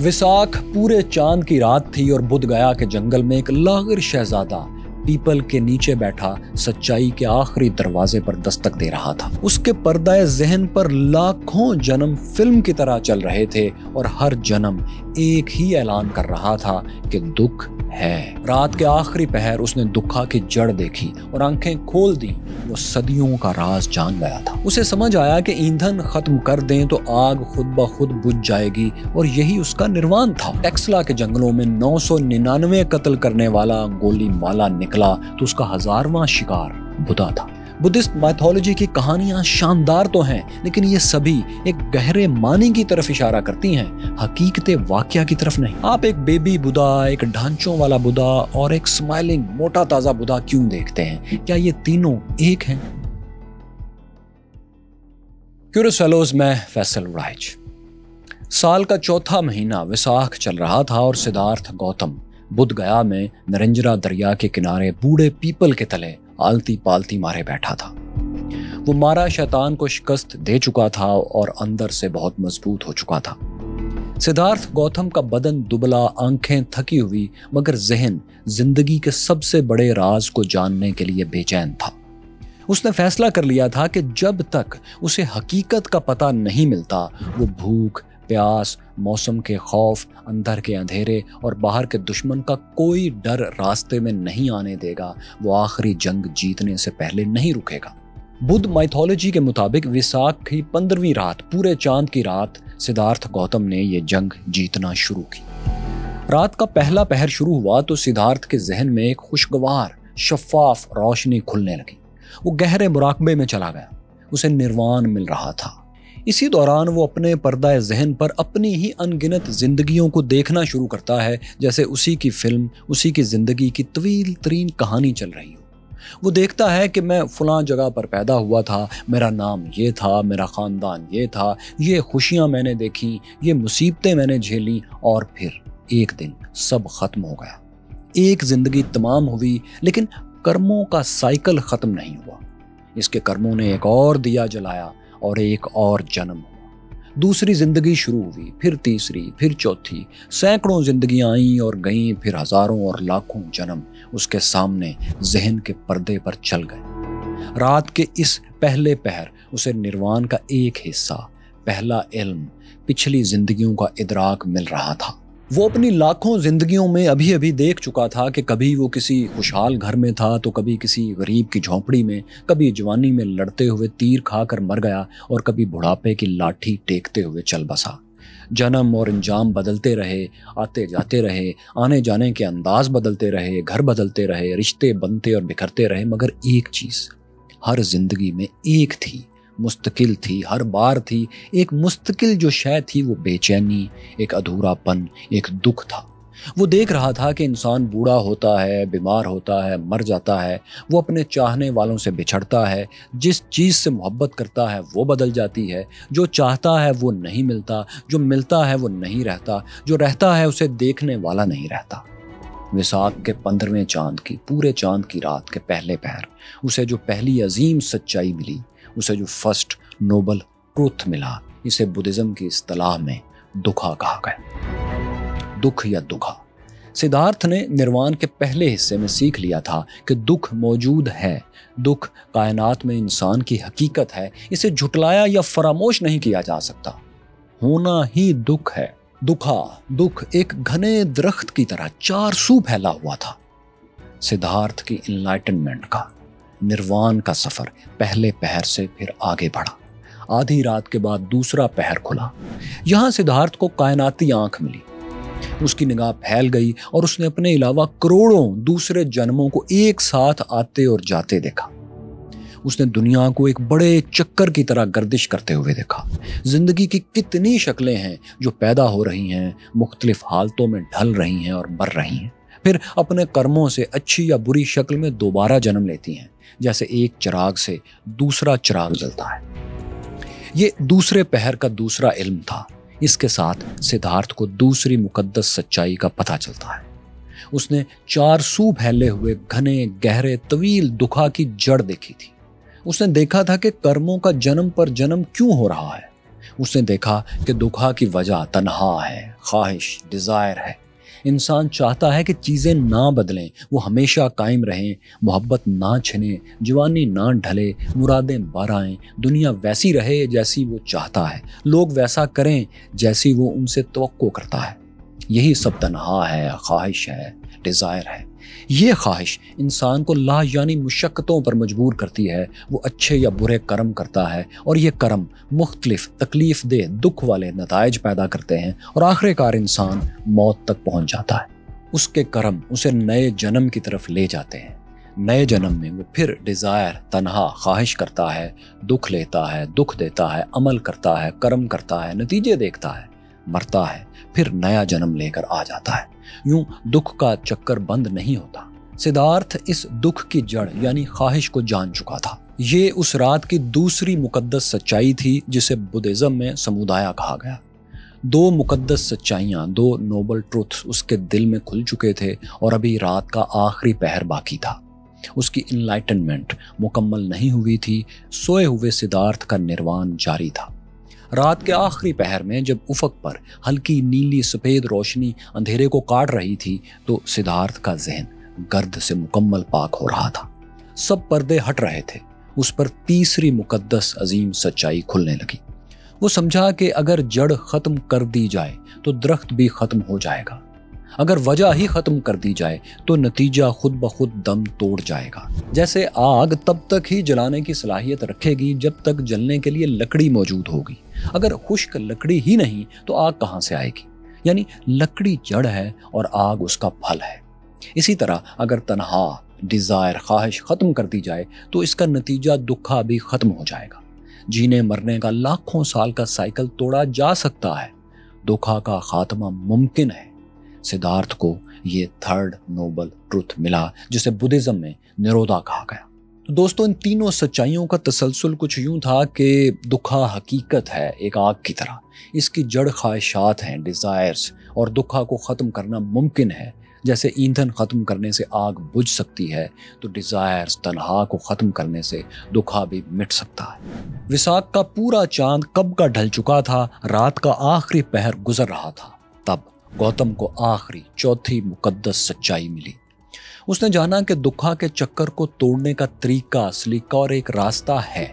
विसाख पूरे चांद की रात थी और बुध गया के जंगल में एक लागिर शहजादा पीपल के नीचे बैठा सच्चाई के आखिरी दरवाजे पर दस्तक दे रहा था। उसके पर्दाए ज़हन पर लाखों जन्म फिल्म की तरह चल रहे थे और हर जन्म एक ही ऐलान कर रहा था कि दुख है। रात के आखिरी पहर उसने दुखा की जड़ देखी और आंखें खोल दी। वो सदियों का राज जान गया था। उसे समझ आया कि ईंधन खत्म कर दें तो आग खुद ब खुद बुझ जाएगी और यही उसका निर्वाण था। टेक्सला के जंगलों में 999 कत्ल करने वाला गोली माला निकला तो उसका 1000वां शिकार बुधा था। बुद्धिस्ट माइथोलॉजी की कहानियां शानदार तो हैं, लेकिन ये सभी एक गहरे मानी की तरफ इशारा करती हैं, हकीकते वाकया की तरफ नहीं। आप एक बेबी बुधा, एक ढांचों वाला बुधा और एक स्माइलिंग मोटा ताजा बुधा क्यों देखते हैं? क्या ये तीनों एक हैं? क्यूरियस फेलोज में फैसल उड़ाइच। साल का चौथा महीना विसाख चल रहा था और सिद्धार्थ गौतम बुध गया में नरेंजरा दरिया के किनारे बूढ़े पीपल के तले आलती पालती मारे बैठा था। वो मारा शैतान को शिकस्त दे चुका था और अंदर से बहुत मजबूत हो चुका था। सिद्धार्थ गौतम का बदन दुबला, आंखें थकी हुई, मगर जहन जिंदगी के सबसे बड़े राज को जानने के लिए बेचैन था। उसने फैसला कर लिया था कि जब तक उसे हकीकत का पता नहीं मिलता, वो भूख, प्यास, मौसम के खौफ, अंदर के अंधेरे और बाहर के दुश्मन का कोई डर रास्ते में नहीं आने देगा। वो आखिरी जंग जीतने से पहले नहीं रुकेगा। बुद्ध माइथोलॉजी के मुताबिक विसाख की 15वीं रात, पूरे चांद की रात, सिद्धार्थ गौतम ने ये जंग जीतना शुरू की। रात का पहला पहर शुरू हुआ तो सिद्धार्थ के जहन में एक खुशगवार शफाफ रोशनी खुलने लगी। वो गहरे मुराकबे में चला गया। उसे निर्वाण मिल रहा था। इसी दौरान वो अपने पर्दाए ज़हन पर अपनी ही अनगिनत जिंदगियों को देखना शुरू करता है, जैसे उसी की फिल्म, उसी की जिंदगी की तवील तरीन कहानी चल रही हो। वो देखता है कि मैं फलां जगह पर पैदा हुआ था, मेरा नाम ये था, मेरा ख़ानदान ये था, ये खुशियाँ मैंने देखी, ये मुसीबतें मैंने झेली और फिर एक दिन सब ख़त्म हो गया। एक ज़िंदगी तमाम हुई, लेकिन कर्मों का साइकिल ख़त्म नहीं हुआ। इसके कर्मों ने एक और दिया जलाया और एक और जन्म हुआ। दूसरी जिंदगी शुरू हुई, फिर तीसरी, फिर चौथी। सैकड़ों जिंदगियां आईं और गईं, फिर हजारों और लाखों जन्म उसके सामने जहन के पर्दे पर चल गए। रात के इस पहले पहर उसे निर्वाण का एक हिस्सा, पहला इल्म, पिछली जिंदगियों का इदराक मिल रहा था। वो अपनी लाखों जिंदगियों में अभी अभी देख चुका था कि कभी वो किसी खुशहाल घर में था तो कभी किसी गरीब की झोंपड़ी में, कभी जवानी में लड़ते हुए तीर खाकर मर गया और कभी बुढ़ापे की लाठी टेकते हुए चल बसा। जन्म और इंजाम बदलते रहे, आते जाते रहे, आने जाने के अंदाज बदलते रहे, घर बदलते रहे, रिश्ते बनते और बिखरते रहे, मगर एक चीज हर जिंदगी में एक थी, मुस्तकिल थी, हर बार थी। एक मुस्तकिल जो शय थी वो बेचैनी, एक अधूरापन, एक दुख था। वो देख रहा था कि इंसान बूढ़ा होता है, बीमार होता है, मर जाता है। वो अपने चाहने वालों से बिछड़ता है। जिस चीज़ से मोहब्बत करता है वो बदल जाती है। जो चाहता है वो नहीं मिलता, जो मिलता है वो नहीं रहता, जो रहता है उसे देखने वाला नहीं रहता। विसाख के 15वें चांद की, पूरे चांद की रात के पहले पहर उसे जो पहली अजीम सच्चाई मिली, उसे जो फर्स्ट नोबल ट्रूथ मिला, इसे बुद्धिज्म की इस्तिलाह में दुखा कहा गया। दुख या दुखा। सिद्धार्थ ने निर्वाण के पहले हिस्से में सीख लिया था कि दुख मौजूद है। दुख कायनात में इंसान की हकीकत है। इसे झुटलाया या फरामोश नहीं किया जा सकता। होना ही दुख है। दुख एक घने दरख्त की तरह चार सू फैला हुआ था। सिद्धार्थ की इनलाइटनमेंट का, निर्वाण का सफर पहले पहर से फिर आगे बढ़ा। आधी रात के बाद दूसरा पहर खुला। यहां सिद्धार्थ को कायनाती आंख मिली। उसकी निगाह फैल गई और उसने अपने अलावा करोड़ों दूसरे जन्मों को एक साथ आते और जाते देखा। उसने दुनिया को एक बड़े चक्कर की तरह गर्दिश करते हुए देखा। जिंदगी की कितनी शक्लें हैं जो पैदा हो रही हैं, मुख्तलिफ हालतों में ढल रही हैं और मर रही हैं, फिर अपने कर्मों से अच्छी या बुरी शक्ल में दोबारा जन्म लेती हैं, जैसे एक चिराग से दूसरा चिराग जलता है। ये दूसरे पहर का दूसरा इल्म था। इसके साथ सिद्धार्थ को दूसरी मुकद्दस सच्चाई का पता चलता है। उसने चार सू फैले हुए घने गहरे तवील दुखा की जड़ देखी थी। उसने देखा था कि कर्मों का जन्म पर जन्म क्यों हो रहा है। उसने देखा कि दुखा की वजह तन्हा है, ख्वाहिश, डिज़ायर है। इंसान चाहता है कि चीज़ें ना बदलें, वो हमेशा कायम रहें, मोहब्बत ना छिने, जवानी ना ढले, मुरादें बर आएं, दुनिया वैसी रहे जैसी वो चाहता है, लोग वैसा करें जैसी वो उनसे तवक्को करता है। यही सब तन्हा है, ख्वाहिश है, डिज़ायर है। ये ख्वाहिश इंसान को यानी मुशक्क़तों पर मजबूर करती है। वो अच्छे या बुरे कर्म करता है और ये कर्म मुख्तलिफ तकलीफ दे दुख वाले नताइज पैदा करते हैं और आखिरकार इंसान मौत तक पहुंच जाता है। उसके कर्म उसे नए जन्म की तरफ ले जाते हैं। नए जन्म में वो फिर डिज़ायर, तन्हा, ख्वाहिश करता है, दुख लेता है, दुख देता है, अमल करता है, कर्म करता है, नतीजे देखता है, मरता है, फिर नया जन्म लेकर आ जाता है। यूं दुख का चक्कर बंद नहीं होता। सिद्धार्थ इस दुख की जड़ यानी ख्वाहिश को जान चुका था। ये उस रात की दूसरी मुकद्दस सच्चाई थी जिसे बुद्धिज्म में समुदाय कहा गया। दो मुकद्दस सच्चाइयाँ, दो नोबल ट्रुथ्स उसके दिल में खुल चुके थे और अभी रात का आखिरी पहर बाकी था। उसकी इनलाइटनमेंट मुकम्मल नहीं हुई थी। सोए हुए सिद्धार्थ का निर्वाण जारी था। रात के आखिरी पहर में जब उफक पर हल्की नीली सफ़ेद रोशनी अंधेरे को काट रही थी तो सिद्धार्थ का जहन गर्द से मुकम्मल पाक हो रहा था। सब पर्दे हट रहे थे। उस पर तीसरी मुकद्दस अजीम सच्चाई खुलने लगी। वो समझा कि अगर जड़ खत्म कर दी जाए तो दरख्त भी खत्म हो जाएगा। अगर वजह ही खत्म कर दी जाए तो नतीजा खुद ब खुद दम तोड़ जाएगा। जैसे आग तब तक ही जलाने की सलाहियत रखेगी जब तक जलने के लिए लकड़ी मौजूद होगी। अगर खुश्क लकड़ी ही नहीं तो आग कहाँ से आएगी? यानी लकड़ी जड़ है और आग उसका फल है। इसी तरह अगर तन्हा, डिज़ायर, ख्वाहिश खत्म कर दी जाए तो इसका नतीजा दुखा भी खत्म हो जाएगा। जीने मरने का लाखों साल का साइकिल तोड़ा जा सकता है, दुखा का खात्मा मुमकिन है। सिद्धार्थ को ये थर्ड नोबल ट्रुथ मिला जिसे बुद्धिज्म में निरोधा कहा गया। तो दोस्तों, इन तीनों सच्चाइयों का तसलसल कुछ यूं था कि दुखा हकीकत है एक आग की तरह। इसकी जड़ ख्वाहिशात हैं, डिज़ायर्स, और दुखा को ख़त्म करना मुमकिन है। जैसे ईंधन ख़त्म करने से आग बुझ सकती है तो डिज़ायर्स, तन्हा को ख़त्म करने से दुखा भी मिट सकता है। विसाख का पूरा चांद कब का ढल चुका था। रात का आखिरी पहर गुजर रहा था। तब गौतम को आखिरी चौथी मुकद्दस सच्चाई मिली। उसने जाना कि दुखा के चक्कर को तोड़ने का तरीका, सलीका और एक रास्ता है।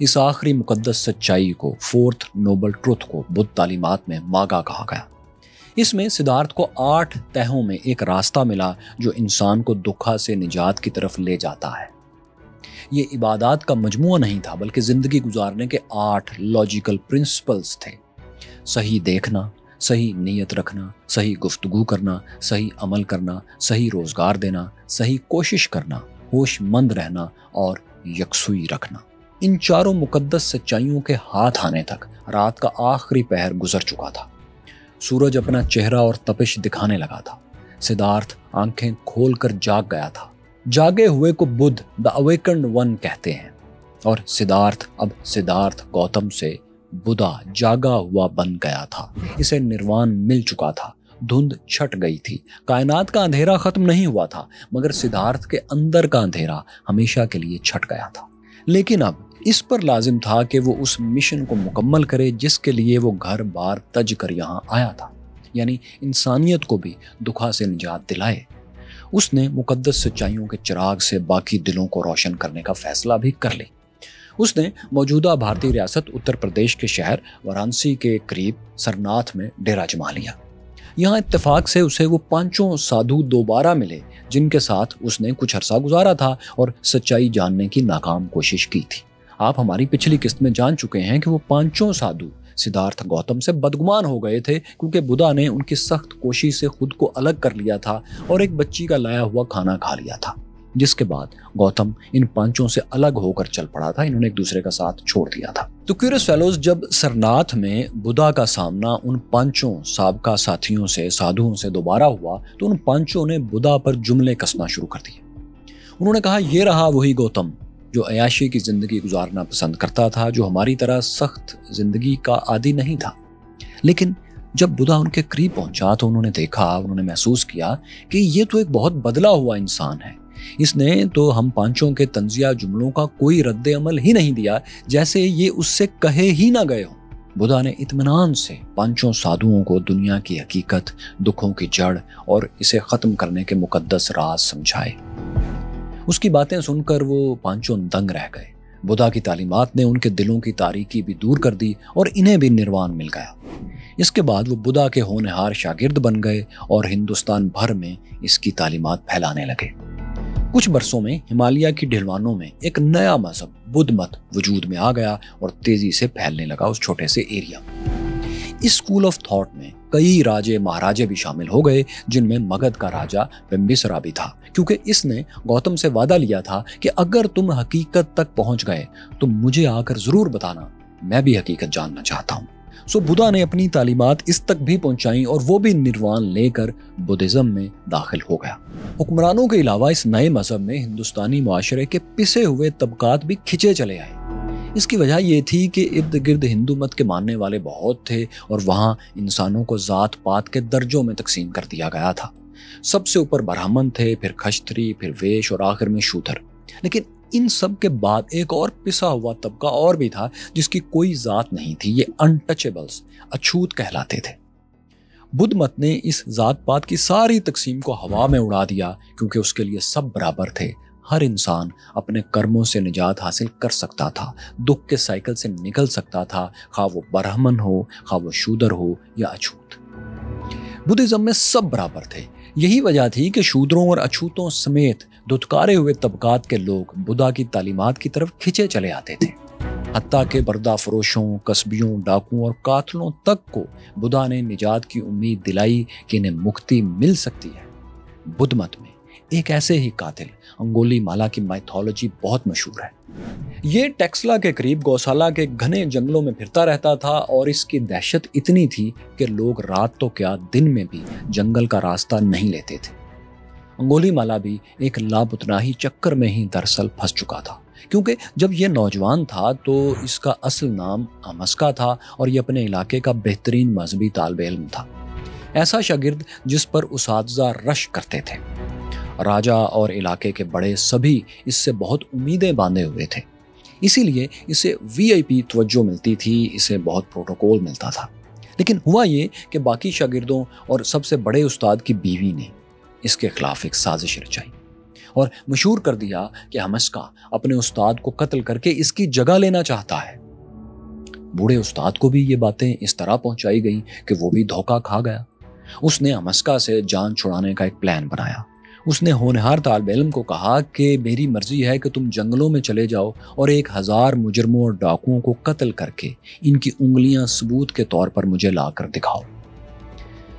इस आखिरी मुकद्दस सच्चाई को, फोर्थ नोबल ट्रुथ को, बुद्ध तालीमात में मागा कहा गया। इसमें सिद्धार्थ को 8 तहों में एक रास्ता मिला जो इंसान को दुखा से निजात की तरफ ले जाता है। ये इबादत का मजमुआ नहीं था बल्कि जिंदगी गुजारने के 8 लॉजिकल प्रिंसिपल्स थे। सही देखना, सही नीयत रखना, सही गुफ्तगू करना, सही अमल करना, सही रोजगार देना, सही कोशिश करना, होशमंद रहना और यकसुई रखना। इन चारों मुकद्दस सच्चाइयों के हाथ आने तक रात का आखिरी पहर गुजर चुका था। सूरज अपना चेहरा और तपिश दिखाने लगा था। सिद्धार्थ आंखें खोलकर जाग गया था। जागे हुए को बुद्ध, द अवेकन्ड वन कहते हैं, और सिद्धार्थ अब सिद्धार्थ गौतम से बुधा, जागा हुआ बन गया था। इसे निर्वाण मिल चुका था। धुंध छट गई थी। कायनात का अंधेरा खत्म नहीं हुआ था, मगर सिद्धार्थ के अंदर का अंधेरा हमेशा के लिए छट गया था। लेकिन अब इस पर लाजिम था कि वो उस मिशन को मुकम्मल करे जिसके लिए वो घर बार तज कर यहाँ आया था, यानी इंसानियत को भी दुखा से निजात दिलाए। उसने मुकद्दस सच्चाइयों के चिराग से बाकी दिलों को रोशन करने का फैसला भी कर लिया। उसने मौजूदा भारतीय रियासत उत्तर प्रदेश के शहर वाराणसी के करीब सरनाथ में डेरा जमा लिया। यहाँ इत्तेफाक से उसे वो 5 साधु दोबारा मिले जिनके साथ उसने कुछ अरसा गुजारा था और सच्चाई जानने की नाकाम कोशिश की थी। आप हमारी पिछली किस्त में जान चुके हैं कि वो 5 साधु सिद्धार्थ गौतम से बदगुमान हो गए थे क्योंकि बुद्धा ने उनकी सख्त कोशिश से खुद को अलग कर लिया था और एक बच्ची का लाया हुआ खाना खा लिया था, जिसके बाद गौतम इन 5 से अलग होकर चल पड़ा था। इन्होंने एक दूसरे का साथ छोड़ दिया था। तो क्यूरियस फेलोज, जब सरनाथ में बुद्धा का सामना उन 5 साबका साथियों से, साधुओं से दोबारा हुआ तो उन 5 ने बुद्धा पर जुमले कसना शुरू कर दिए। उन्होंने कहा, ये रहा वही गौतम जो अयाशी की जिंदगी गुजारना पसंद करता था, जो हमारी तरह सख्त जिंदगी का आदी नहीं था। लेकिन जब बुद्धा उनके करीब पहुंचा तो उन्होंने देखा, उन्होंने महसूस किया कि ये तो एक बहुत बदला हुआ इंसान है। इसने तो हम 5 के तंजिया जुमलों का कोई रद्द अमल ही नहीं दिया, जैसे ये उससे कहे ही ना गए हों। बुद्धा ने इत्मीनान से पांचों साधुओं को दुनिया की हकीकत, दुखों की जड़ और इसे खत्म करने के मुकद्दस राज समझाए। उसकी बातें सुनकर वो पांचों दंग रह गए। बुद्धा की तालीमात ने उनके दिलों की तारीकी भी दूर कर दी और इन्हें भी निर्वाण मिल गया। इसके बाद वो बुद्धा के होनहार शागिर्द बन गए और हिंदुस्तान भर में इसकी तालीमात फैलाने लगे। कुछ बरसों में हिमालय की ढलवानों में एक नया मजहब बुद्ध मत वजूद में आ गया और तेजी से फैलने लगा उस छोटे से एरिया। इस स्कूल ऑफ थॉट में कई राजे महाराजे भी शामिल हो गए, जिनमें मगध का राजा बिंबिसरा भी था, क्योंकि इसने गौतम से वादा लिया था कि अगर तुम हकीकत तक पहुंच गए तो मुझे आकर जरूर बताना, मैं भी हकीकत जानना चाहता हूं। सो बुद्धा ने अपनी तालीमात इस तक भी पहुंचाई और वो भी निर्वाण लेकर बुद्धिज्म में दाखिल हो गया। हुक्मरानों के अलावा इस नए मजहब में हिंदुस्तानी माशरे के पिसे हुए तबकात भी खिंचे चले आए। इसकी वजह यह थी कि इर्द गिर्द हिंदू मत के मानने वाले बहुत थे और वहाँ इंसानों को जात पात के दर्जों में तकसीम कर दिया गया था। सबसे ऊपर ब्राह्मण थे, फिर क्षत्रिय, फिर वैश्य और आखिर में शूद्र। लेकिन इन सब के बाद एक और पिसा हुआ तबका और भी था जिसकी कोई जात नहीं थी। ये अनटचेबल्स, अछूत कहलाते थे। बुद्ध मत ने इस जात पात की सारी तकसीम को हवा में उड़ा दिया, क्योंकि उसके लिए सब बराबर थे। हर इंसान अपने कर्मों से निजात हासिल कर सकता था, दुख के साइकिल से निकल सकता था, खा वो ब्राह्मण हो, खा वो शूद्र हो या अछूत। बुद्धिज्म में सब बराबर थे। यही वजह थी कि शूद्रों और अछूतों समेत धुतकारे हुए तबकात के लोग बुद्धा की तालीमात की तरफ खिंचे चले आते थे। हत्ता के पर्दा फरोशों, कस्बियों, डाकुओं और कातलों तक को बुद्धा ने निजात की उम्मीद दिलाई कि इन्हें मुक्ति मिल सकती है। बुद्ध मत में एक ऐसे ही कातिल अंगुलीमाला की माइथोलॉजी बहुत मशहूर है। ये टेक्सला के करीब गौशाला के घने जंगलों में फिरता रहता था और इसकी दहशत इतनी थी कि लोग रात तो क्या दिन में भी जंगल का रास्ता नहीं लेते थे। अंगुलीमाला भी एक लापतनाही चक्कर में ही दरअसल फंस चुका था, क्योंकि जब यह नौजवान था तो इसका असल नाम अमस्का था और ये अपने इलाके का बेहतरीन मजहबी तालिब इल्म था। ऐसा शागिर्द जिस पर उसातिज़ा रश करते थे। राजा और इलाके के बड़े सभी इससे बहुत उम्मीदें बांधे हुए थे, इसीलिए इसे वीआईपी तवज्जो मिलती थी, इसे बहुत प्रोटोकॉल मिलता था। लेकिन हुआ ये कि बाकी शागिर्दों और सबसे बड़े उस्ताद की बीवी ने इसके खिलाफ एक साजिश रचाई और मशहूर कर दिया कि अमस्का अपने उस्ताद को कत्ल करके इसकी जगह लेना चाहता है। बूढ़े उस्ताद को भी ये बातें इस तरह पहुंचाई गई कि वो भी धोखा खा गया। उसने अमस्का से जान छुड़ाने का एक प्लान बनाया। उसने होनहार तालिब इल्म को कहा कि मेरी मर्जी है कि तुम जंगलों में चले जाओ और 1000 मुजरमों और डाकुओं को कत्ल करके इनकी उंगलियां सबूत के तौर पर मुझे लाकर दिखाओ।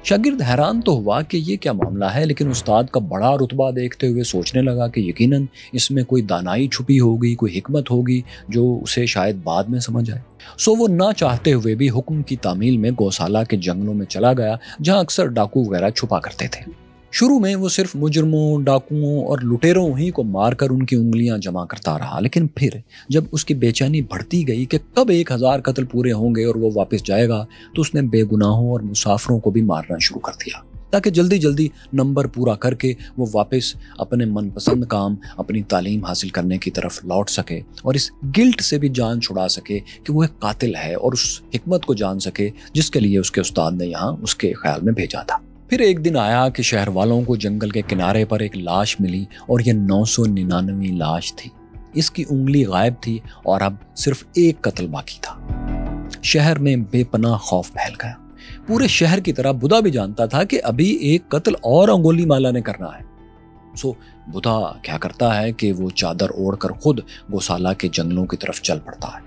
शागिर्द हैरान तो हुआ कि ये क्या मामला है, लेकिन उस्ताद का बड़ा रुतबा देखते हुए सोचने लगा कि यकीनन इसमें कोई दानाई छुपी होगी, कोई हिकमत होगी जो उसे शायद बाद में समझ आए। सो वो ना चाहते हुए भी हुक्म की तामील में गौशाला के जंगलों में चला गया, जहां अक्सर डाकू वगैरह छुपा करते थे। शुरू में वो सिर्फ मुजरमों, डाकुओं और लुटेरों ही को मारकर उनकी उंगलियां जमा करता रहा, लेकिन फिर जब उसकी बेचैनी बढ़ती गई कि कब 1000 कत्ल पूरे होंगे और वो वापस जाएगा, तो उसने बेगुनाहों और मुसाफिरों को भी मारना शुरू कर दिया, ताकि जल्दी जल्दी नंबर पूरा करके वो वापस अपने मनपसंद काम, अपनी तालीम हासिल करने की तरफ लौट सके और इस गिल्ट से भी जान छुड़ा सके कि वो एक कातिल है और उस हिकमत को जान सके जिसके लिए उसके उस्ताद ने यहाँ उसके ख्याल में भेजा था। फिर एक दिन आया कि शहर वालों को जंगल के किनारे पर एक लाश मिली और ये 999 लाश थी। इसकी उंगली गायब थी और अब सिर्फ एक कत्ल बाकी था। शहर में बेपनाह खौफ फैल गया। पूरे शहर की तरह बुद्धा भी जानता था कि अभी एक कत्ल और अंगुलीमाला ने करना है। सो बुद्धा क्या करता है कि वो चादर ओढ़कर खुद गौशाला के जंगलों की तरफ चल पड़ता है।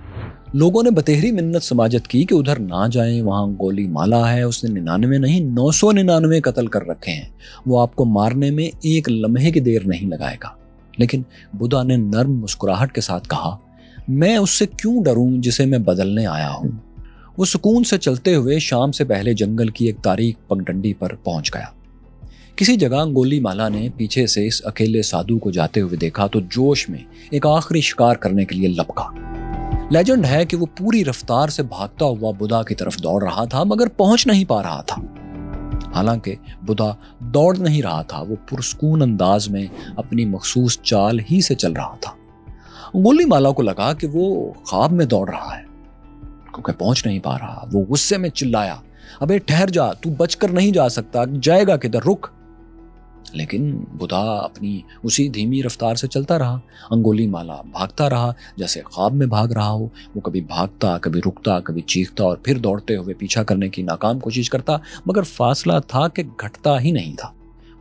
लोगों ने बतेहरी मिन्नत समाजत की कि उधर ना जाएं, वहां अंगुलीमाला है, उसने 99 नहीं 999 कत्ल कर रखे हैं, वो आपको मारने में एक लम्हे की देर नहीं लगाएगा। लेकिन बुद्धा ने नर्म मुस्कुराहट के साथ कहा, मैं उससे क्यों डरूं जिसे मैं बदलने आया हूं। वो सुकून से चलते हुए शाम से पहले जंगल की एक तारीक पगडंडी पर पहुंच गया। किसी जगह अंगुलीमाला ने पीछे से इस अकेले साधु को जाते हुए देखा तो जोश में एक आखिरी शिकार करने के लिए लपका। लेजेंड है कि वो पूरी रफ्तार से भागता हुआ बुद्धा की तरफ दौड़ रहा था, मगर पहुंच नहीं पा रहा था। हालांकि बुद्धा दौड़ नहीं रहा था, वो पुरस्कून अंदाज में अपनी मखसूस चाल ही से चल रहा था। अंगुलीमाला को लगा कि वो ख्वाब में दौड़ रहा है। क्योंकि पहुंच नहीं पा रहा। वो गुस्से में चिल्लाया, अबे ठहर जा, तू बचकर नहीं जा सकता, जाएगा किधर, रुक। लेकिन बुधा अपनी उसी धीमी रफ्तार से चलता रहा। अंगुलीमाला भागता रहा जैसे ख्वाब में भाग रहा हो। वो कभी भागता, कभी रुकता, कभी चीखता और फिर दौड़ते हुए पीछा करने की नाकाम कोशिश करता, मगर फासला था कि घटता ही नहीं था।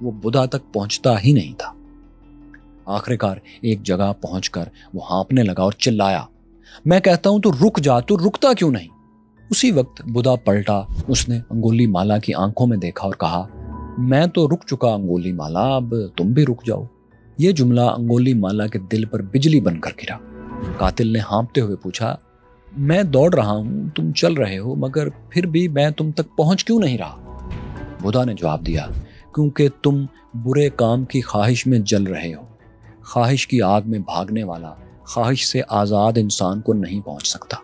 वो बुधा तक पहुंचता ही नहीं था। आखिरकार एक जगह पहुंचकर वो हाँफने लगा और चिल्लाया, मैं कहता हूं तो रुक जा, तू रुकता क्यों नहीं? उसी वक्त बुधा पलटा। उसने अंगुलीमाला की आंखों में देखा और कहा, मैं तो रुक चुका अंगुलीमाला, अब तुम भी रुक जाओ। ये जुमला अंगुलीमाला के दिल पर बिजली बनकर गिरा। कातिल ने हाँफते हुए पूछा, मैं दौड़ रहा हूं, तुम चल रहे हो, मगर फिर भी मैं तुम तक पहुंच क्यों नहीं रहा? बुधा ने जवाब दिया, क्योंकि तुम बुरे काम की ख्वाहिश में जल रहे हो। ख्वाहिश की आग में भागने वाला ख्वाहिश से आज़ाद इंसान को नहीं पहुंच सकता।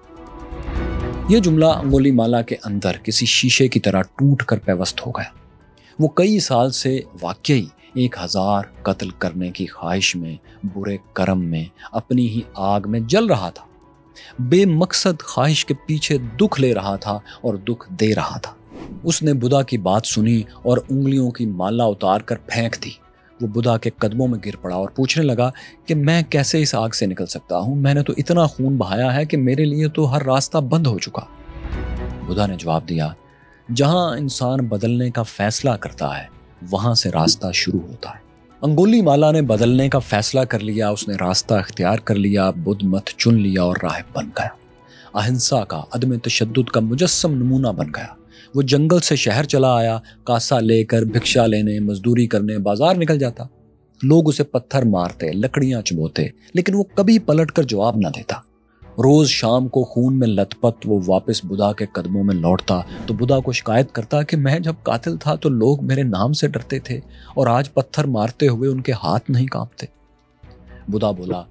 यह जुमला अंगुलीमाला के अंदर किसी शीशे की तरह टूट कर पेवस्त हो गया। वो कई साल से वाकई 1000 कत्ल करने की ख्वाहिश में, बुरे कर्म में, अपनी ही आग में जल रहा था। बेमकसद ख्वाहिश के पीछे दुख ले रहा था और दुख दे रहा था। उसने बुधा की बात सुनी और उंगलियों की माला उतार कर फेंक दी। वो बुधा के कदमों में गिर पड़ा और पूछने लगा कि मैं कैसे इस आग से निकल सकता हूँ? मैंने तो इतना खून बहाया है कि मेरे लिए तो हर रास्ता बंद हो चुका। बुधा ने जवाब दिया, जहां इंसान बदलने का फैसला करता है वहां से रास्ता शुरू होता है। अंगुलीमाला ने बदलने का फैसला कर लिया। उसने रास्ता इख्तियार कर लिया, बुद्ध मत चुन लिया और राहिब बन गया। अहिंसा का, अदम तशद्दुद का मुजस्सम नमूना बन गया। वो जंगल से शहर चला आया, कासा लेकर भिक्षा लेने, मजदूरी करने बाजार निकल जाता। लोग उसे पत्थर मारते, लकड़ियां चबोते, लेकिन वो कभी पलट कर जवाब न देता। रोज शाम को खून में लथपथ वो वापस बुधा के कदमों में लौटता तो बुधा को शिकायत करता कि मैं जब कातिल था तो लोग मेरे नाम से डरते थे और आज पत्थर मारते हुए उनके हाथ नहीं कांपते। बुधा बोला,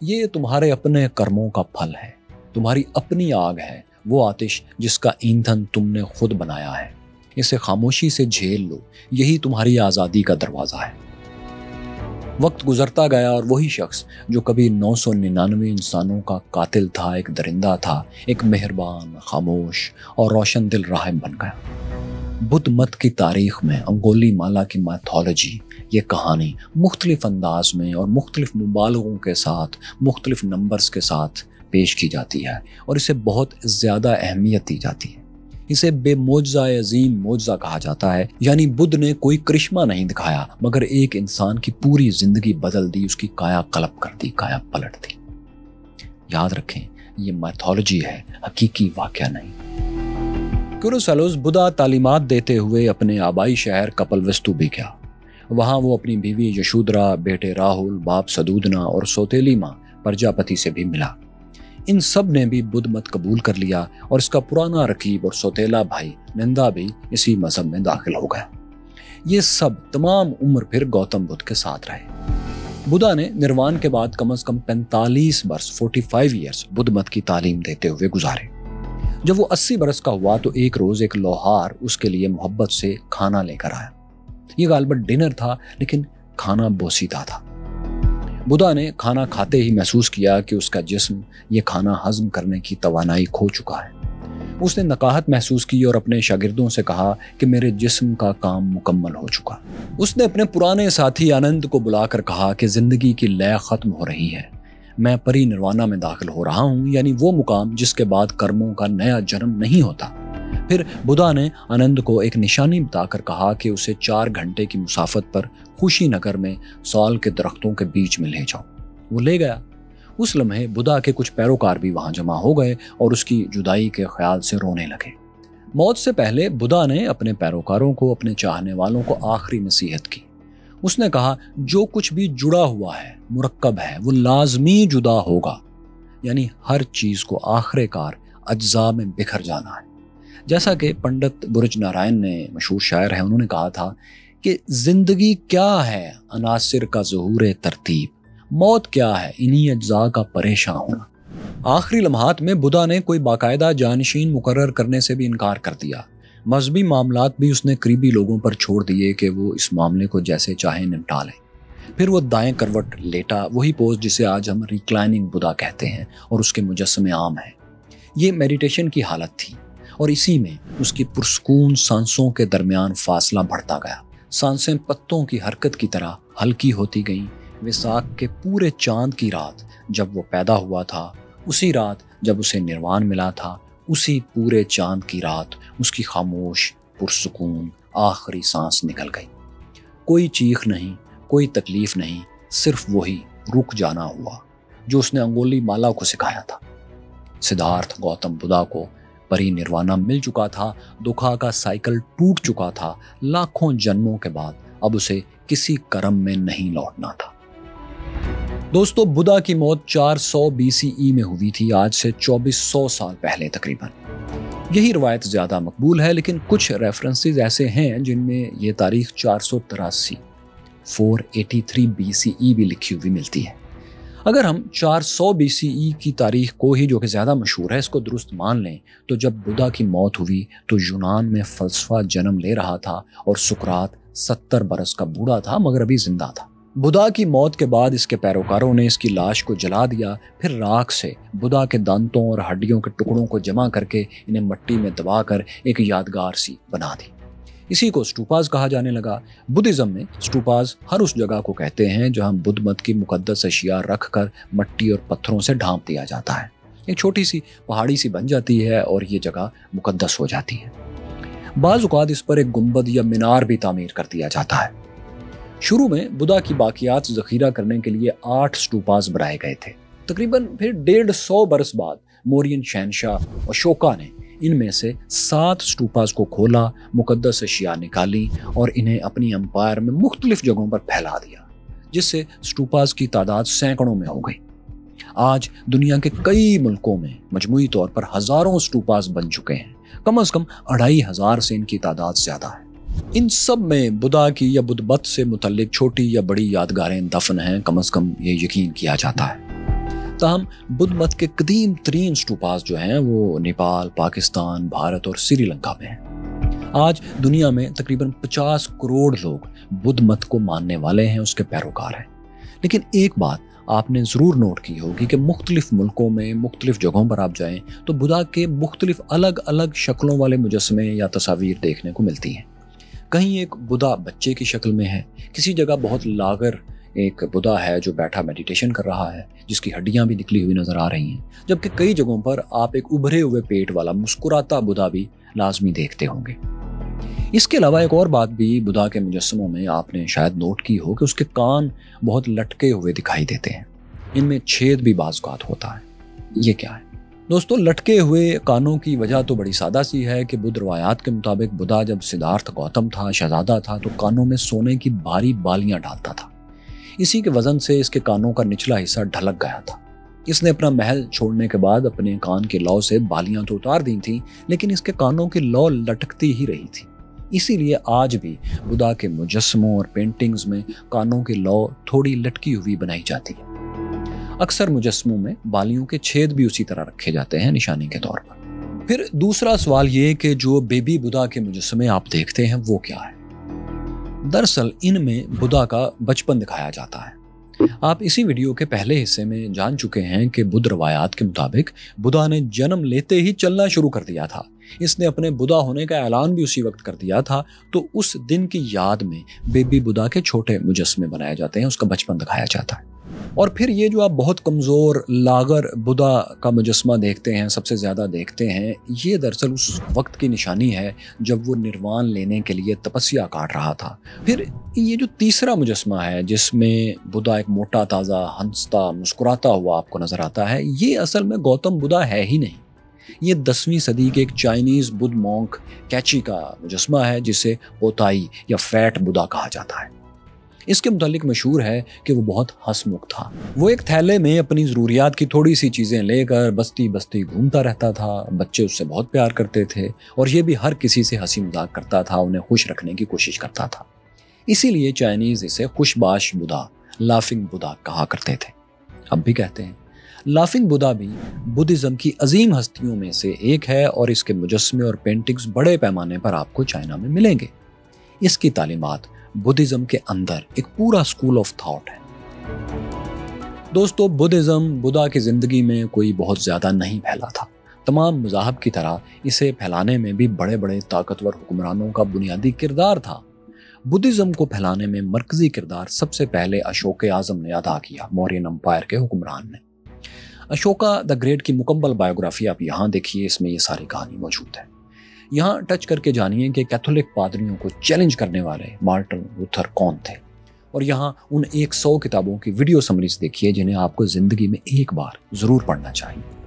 ये तुम्हारे अपने कर्मों का फल है, तुम्हारी अपनी आग है, वो आतिश जिसका ईंधन तुमने खुद बनाया है। इसे खामोशी से झेल लो, यही तुम्हारी आज़ादी का दरवाज़ा है। वक्त गुजरता गया और वही शख्स जो कभी 999 इंसानों का कातिल था, एक दरिंदा था, एक मेहरबान, खामोश और रोशन दिल राहिब बन गया। बुद्ध मत की तारीख में अंगुलीमाला की मैथोलॉजी, ये कहानी मुख्तलिफ अंदाज में और मुख्तलिफ मुबालगों के साथ, मुख्तलिफ नंबर्स के साथ पेश की जाती है और इसे बहुत ज़्यादा अहमियत दी जाती है। इसे बेमोजा अजीम मोजा कहा जाता है। यानी बुद्ध ने कोई करिश्मा नहीं दिखाया, मगर एक इंसान की पूरी जिंदगी बदल दी, उसकी काया कलप कर दी, काया पलट दी। याद रखें, ये मैथोलॉजी है, हकीकी वाकया नहीं। कुरुस फेलोज बुधा तालीमात देते हुए अपने आबाई शहर कपिलवस्तु भी गया। वहां वो अपनी बीवी यशोधरा, बेटे राहुल, बाप सदूदना और सौतेली माँ प्रजापति से भी मिला। इन सब ने भी बुद्ध मत कबूल कर लिया और इसका पुराना रकीब और सौतेला भाई नंदा भी इसी मजहब में दाखिल हो गया। ये सब तमाम उम्र फिर गौतम बुद्ध के साथ रहे। बुधा ने निर्वाण के बाद कम से कम 45 वर्ष 45 ईयर्स बुद्ध मत की तालीम देते हुए गुजारे। जब वो 80 बरस का हुआ तो एक रोज एक लोहार उसके लिए मोहब्बत से खाना लेकर आया। ये गालिबन डिनर था, लेकिन खाना बोसीदा था। बुधा ने खाना खाते ही महसूस किया कि उसका जिस्म ये खाना हजम करने की तवानाई खो चुका है। उसने नकाहत महसूस की और अपने शागिर्दों से कहा कि मेरे जिस्म का काम मुकम्मल हो चुका। उसने अपने पुराने साथी आनंद को बुलाकर कहा कि जिंदगी की लय खत्म हो रही है, मैं परिनिर्वाणा में दाखिल हो रहा हूँ, यानी वो मुकाम जिसके बाद कर्मों का नया जन्म नहीं होता। फिर बुधा ने आनंद को एक निशानी बताकर कहा कि उसे 4 घंटे की मुसाफत पर खुशी नगर में साल के दरख्तों के बीच में ले जाओ। वो ले गया। उस लम्हे बुधा के कुछ पैरोकार भी वहां जमा हो गए और उसकी जुदाई के ख्याल से रोने लगे। मौत से पहले बुधा ने अपने पैरोकारों को, अपने चाहने वालों को आखिरी नसीहत की। उसने कहा, जो कुछ भी जुड़ा हुआ है, मुरक्कब है, वो लाजमी जुदा होगा। यानी हर चीज को आखिरकार अज्जा में बिखर जाना है। जैसा कि पंडित बुरज नारायण ने, मशहूर शायर है, उन्होंने कहा था कि जिंदगी क्या है अनासिर का ज़हूर तरतीब, मौत क्या है इन्हीं अज्जा का परेशान होना। आखिरी लम्हात में बुधा ने कोई बाकायदा जानशीन मुकर्रर करने से भी इनकार कर दिया। मजहबी मामलात भी उसने करीबी लोगों पर छोड़ दिए कि वो इस मामले को जैसे चाहे निपटा लें। फिर वो दाएं करवट लेटा, वही पोज जिसे आज हम रिक्लाइनिंग बुधा कहते हैं और उसके मुजस्समे आम है। یہ میڈیٹیشن کی حالت تھی اور اسی میں اس کی پرسکون سانسوں کے درمیان فاصلہ بڑھتا گیا۔ سانسیں پتوں کی حرکت کی طرح ہلکی ہوتی گئیں۔ ویساکھ کے پورے چاند کی رات جب وہ پیدا ہوا تھا، اسی رات جب اسے نروان ملا تھا، اسی پورے چاند کی رات اس کی خاموش پرسکون آخری سانس نکل گئی۔ کوئی چیخ نہیں، کوئی تکلیف نہیں، صرف وہی رک جانا ہوا جو اس نے انگولی مالا کو سکھایا تھا۔ سدھارتھ گوتم بدھا کو پری نروانا مل چکا تھا، دکھا کا سائیکل ٹوٹ چکا تھا، لاکھوں جنموں کے بعد اب اسے کسی کرم میں نہیں لوٹنا تھا۔ دوستو، بدھا کی موت 400 BCE میں ہوئی تھی، آج سے 2400 سال پہلے تقریباً۔ یہی روایت زیادہ مقبول ہے، لیکن کچھ ریفرنسز ایسے ہیں جن میں یہ تاریخ 483 BCE بھی لکھی ہوئی ملتی ہے۔ اگر ہم 400 BCE کی تاریخ کو ہی، جو کہ زیادہ مشہور ہے، اس کو درست مان لیں تو جب بدھا کی موت ہوئی تو یونان میں فلسفہ جنم لے رہا تھا اور سقراط 70 برس کا بوڑھا تھا مگر ابھی زندہ تھا۔ بدھا کی موت کے بعد اس کے پیروکاروں نے اس کی لاش کو جلا دیا، پھر راکھ سے بدھا کے دانتوں اور ہڈیوں کے ٹکڑوں کو جمع کر کے انہیں مٹی میں دبا کر ایک یادگار سی بنا دی۔ اسی کو اسٹوپاز کہا جانے لگا۔ بدھزم میں اسٹوپاز ہر اس جگہ کو کہتے ہیں جہاں بدھ مت کی مقدس اشیاء رکھ کر مٹی اور پتھروں سے ڈھانپ دیا جاتا ہے۔ ایک چھوٹی سی پہاڑی سی بن جاتی ہے اور یہ جگہ مقدس ہو جاتی ہے۔ بعض اوقات اس پر ایک گنبد یا مینار بھی تعمیر کر دیا جاتا ہے۔ شروع میں بدھا کی باقیات ذخیرہ کرنے کے لیے 8 اسٹوپاز بنائے گئے تھے۔ تقریباً پھر 150 برس بعد مورین شہنشاہ اشوکا نے ان میں سے 7 اسٹوپاز کو کھولا، مقدس اشیاء نکالی اور انہیں اپنی امپائر میں مختلف جگہوں پر پھیلا دیا، جس سے اسٹوپاز کی تعداد سینکڑوں میں ہو گئی۔ آج دنیا کے کئی ملکوں میں مجموعی طور پر ہزاروں اسٹوپاز بن چکے ہیں، کم از کم 2500 سے ان کی تعداد زیادہ ہے۔ ان سب میں بدھا کی یا بدھ مت سے متعلق چھوٹی یا بڑی یادگاریں دفن ہیں، کم از کم یہ یقین کیا جاتا ہے۔ تاہم بدھ مت کے قدیم ترین اسٹوپاز جو ہیں وہ نیپال، پاکستان، بھارت اور سری لنکا میں ہیں۔ آج دنیا میں تقریباً 50 کروڑ لوگ بدھ مت کو ماننے والے ہیں، اس کے پیروکار ہیں۔ لیکن ایک بات آپ نے ضرور نوٹ کی ہوگی کہ مختلف ملکوں میں مختلف جگہوں پر آپ جائیں تو بدھا کے مختلف الگ الگ شکلوں والے مجسمے یا تصاویر دیکھنے کو ملتی ہیں۔ کہیں ایک بدھا بچے کی شکل میں ہے، کسی جگہ بہت لاغر ایک بدھا ہے جو بیٹھا میڈیٹیشن کر رہا ہے، جس کی ہڈیاں بھی نکلی ہوئی نظر آ رہی ہیں، جبکہ کئی جگہوں پر آپ ایک ابھرے ہوئے پیٹ والا مسکراتا بدھا بھی لازمی دیکھتے ہوں گے۔ اس کے علاوہ ایک اور بات بھی بدھا کے مجسموں میں آپ نے شاید نوٹ کی ہو کہ اس کے کان بہت لٹکے ہوئے دکھائی دیتے ہیں، ان میں چھید بھی بعض اوقات ہوتا ہے۔ یہ کیا ہے دوستو؟ لٹکے ہوئے کانوں کی وجہ تو بڑی سادہ سی ہے کہ بدھ روایات کے مطابق بدھا جب سدھارتھ گوتم تھا، شہزادہ تھا، تو کانوں میں سونے کی بھاری بالیاں ڈالتا تھا۔ اسی کے وزن سے اس کے کانوں کا نچلا حصہ ڈھلک گیا تھا۔ اس نے اپنا محل چھوڑنے کے بعد اپنے کان کے لو سے بالیاں تو اتار دی تھیں، لیکن اس کے کانوں کی لو لٹکتی ہی رہی تھی۔ اسی لیے آج بھی بدھا کے مجسموں اور پینٹنگز میں کانوں کی لو تھوڑی لٹکی ہوئی بنائی جاتی ہے۔ اکثر مجسموں میں بالیوں کے چھید بھی اسی طرح رکھے جاتے ہیں نشانی کے طور پر۔ پھر دوسرا سوال یہ کہ جو بیبی بدھا کے مجسمے آپ دیکھتے ہیں وہ کیا ہے؟ دراصل ان میں بدھا کا بچپن دکھایا جاتا ہے۔ آپ اسی ویڈیو کے پہلے حصے میں جان چکے ہیں کہ بدھ روایات کے مطابق بدھا نے جنم لیتے ہی چلنا شروع کر دیا تھا۔ اس نے اپنے بدھا ہونے کا اعلان بھی اسی وقت کر دیا تھا، تو اس دن کی یاد میں بیبی بدھا کے چھوٹے مجسمے بنائے جاتے ہیں، اس کا بچپن دکھایا جاتا ہے۔ اور پھر یہ جو آپ بہت کمزور لاغر بدھا کا مجسمہ دیکھتے ہیں، سب سے زیادہ دیکھتے ہیں، یہ دراصل اس وقت کی نشانی ہے جب وہ نروان لینے کے لیے تپسیا کاٹ رہا تھا۔ پھر یہ جو تیسرا مجسمہ ہے جس میں بدھا ایک موٹا تازہ ہنستا مسکراتا ہوا آپ کو نظر آتا ہے، یہ اصل میں گوتم بدھا ہے ہی نہیں۔ یہ 10ویں صدی کے ایک چائنیز بدھ مونک کیچی کا مجسمہ ہے جسے اوتائی یا فیٹ بدھا کہا جاتا ہے۔ اس کے متعلق مشہور ہے کہ وہ بہت ہنس مکھ تھا۔ وہ ایک تھیلے میں اپنی ضروریات کی تھوڑی سی چیزیں لے کر بستی بستی گھومتا رہتا تھا۔ بچے اس سے بہت پیار کرتے تھے اور یہ بھی ہر کسی سے ہنسی مذاق کرتا تھا، انہیں خوش رکھنے کی کوشش کرتا تھا۔ اسی لیے چائنیز اسے خوش باش بدھا، لافنگ بدھا کہا کرتے تھے، اب بھی کہتے ہیں۔ لافنگ بدھا بھی بدھزم کی عظیم ہستیوں میں سے ایک ہے اور اس کے مجسمے اور پینٹنگز بڑے پیمانے پر آپ کو چائنا میں ملیں گے۔ اس کی تعلیمات بدھزم کے اندر ایک پورا اسکول آف تھاٹ ہے۔ دوستو، بدھزم بدھا کی زندگی میں کوئی بہت زیادہ نہیں پھیلا تھا۔ تمام مذاہب کی طرح اسے پھیلانے میں بھی بڑے بڑے طاقتور حکمرانوں کا بنیادی کردار تھا۔ بدھزم کو پھیلانے میں مرکزی کردار سب سے پہلے اشوک اعظم نے ادا کیا، مورین امپائر کے حکمران نے۔ اشوکا دا گریٹ کی مکمل بایوگرافی آپ یہاں دیکھیے، اس میں یہ ساری کہانی موجود ہے۔ یہاں ٹچ کر کے جانیے کہ کیتھولک پادریوں کو چیلنج کرنے والے مارٹن لوتھر کون تھے، اور یہاں ان 100 کتابوں کی ویڈیو سمریز دیکھیے جنہیں آپ کو زندگی میں ایک بار ضرور پڑھنا چاہیے۔